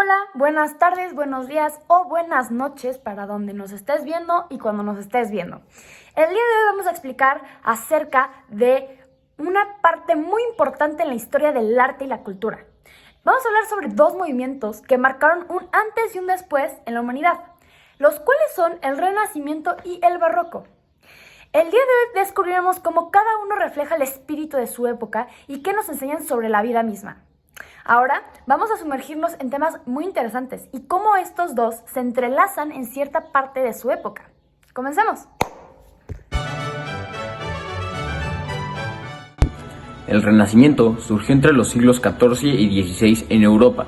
Hola, buenas tardes, buenos días o buenas noches para donde nos estés viendo y cuando nos estés viendo. El día de hoy vamos a explicar acerca de una parte muy importante en la historia del arte y la cultura. Vamos a hablar sobre dos movimientos que marcaron un antes y un después en la humanidad, los cuales son el Renacimiento y el Barroco. El día de hoy descubriremos cómo cada uno refleja el espíritu de su época y qué nos enseñan sobre la vida misma. Ahora vamos a sumergirnos en temas muy interesantes y cómo estos dos se entrelazan en cierta parte de su época. ¡Comencemos! El Renacimiento surgió entre los siglos XIV y XVI en Europa.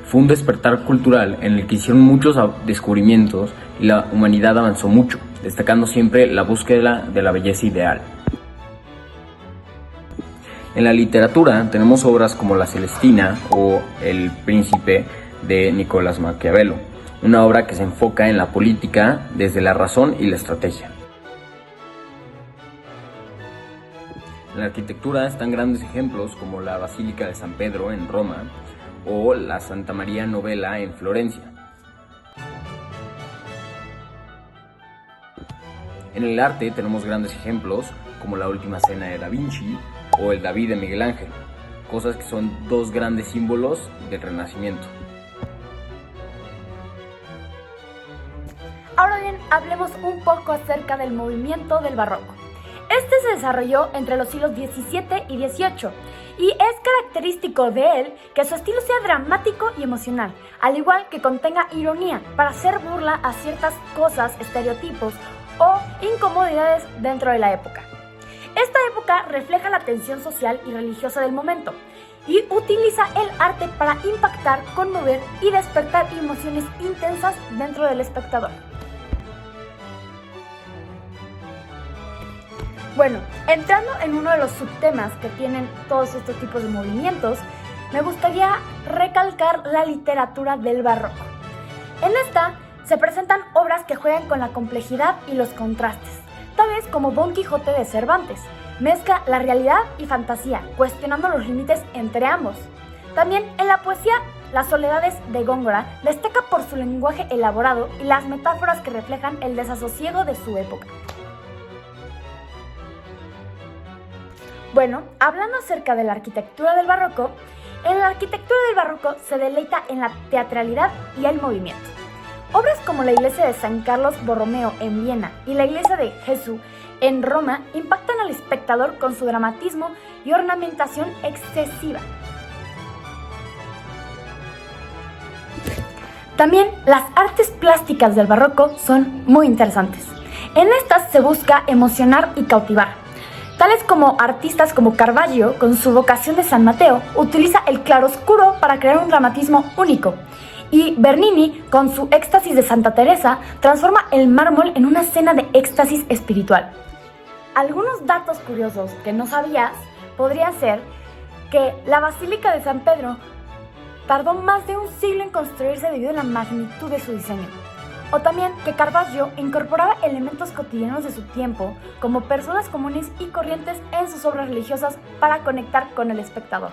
Fue un despertar cultural en el que hicieron muchos descubrimientos y la humanidad avanzó mucho, destacando siempre la búsqueda de la belleza ideal. En la literatura tenemos obras como La Celestina o El Príncipe de Nicolás Maquiavelo, una obra que se enfoca en la política desde la razón y la estrategia. En la arquitectura están grandes ejemplos como la Basílica de San Pedro en Roma o la Santa María Novella en Florencia. En el arte tenemos grandes ejemplos como la Última Cena de Da Vinci o el David de Miguel Ángel, cosas que son dos grandes símbolos del Renacimiento. Ahora bien, hablemos un poco acerca del movimiento del Barroco. Este se desarrolló entre los siglos XVII y XVIII y es característico de él que su estilo sea dramático y emocional, al igual que contenga ironía para hacer burla a ciertas cosas, estereotipos o incomodidades dentro de la época. Esta época refleja la tensión social y religiosa del momento y utiliza el arte para impactar, conmover y despertar emociones intensas dentro del espectador. Bueno, entrando en uno de los subtemas que tienen todos estos tipos de movimientos, me gustaría recalcar la literatura del Barroco. En esta se presentan obras que juegan con la complejidad y los contrastes, tal vez como Don Quijote de Cervantes. Mezcla la realidad y fantasía, cuestionando los límites entre ambos. También en la poesía, Las Soledades de Góngora destaca por su lenguaje elaborado y las metáforas que reflejan el desasosiego de su época. Bueno, hablando acerca de la arquitectura del Barroco, en la arquitectura del Barroco se deleita en la teatralidad y el movimiento. Obras como la iglesia de San Carlos Borromeo en Viena y la iglesia de Jesús en Roma impactan al espectador con su dramatismo y ornamentación excesiva. También las artes plásticas del Barroco son muy interesantes. En estas se busca emocionar y cautivar. Tales como artistas como Caravaggio, con su vocación de San Mateo, utiliza el claroscuro para crear un dramatismo único. Y Bernini, con su éxtasis de Santa Teresa, transforma el mármol en una escena de éxtasis espiritual. Algunos datos curiosos que no sabías podrían ser que la Basílica de San Pedro tardó más de un siglo en construirse debido a la magnitud de su diseño. O también que Caravaggio incorporaba elementos cotidianos de su tiempo, como personas comunes y corrientes en sus obras religiosas para conectar con el espectador.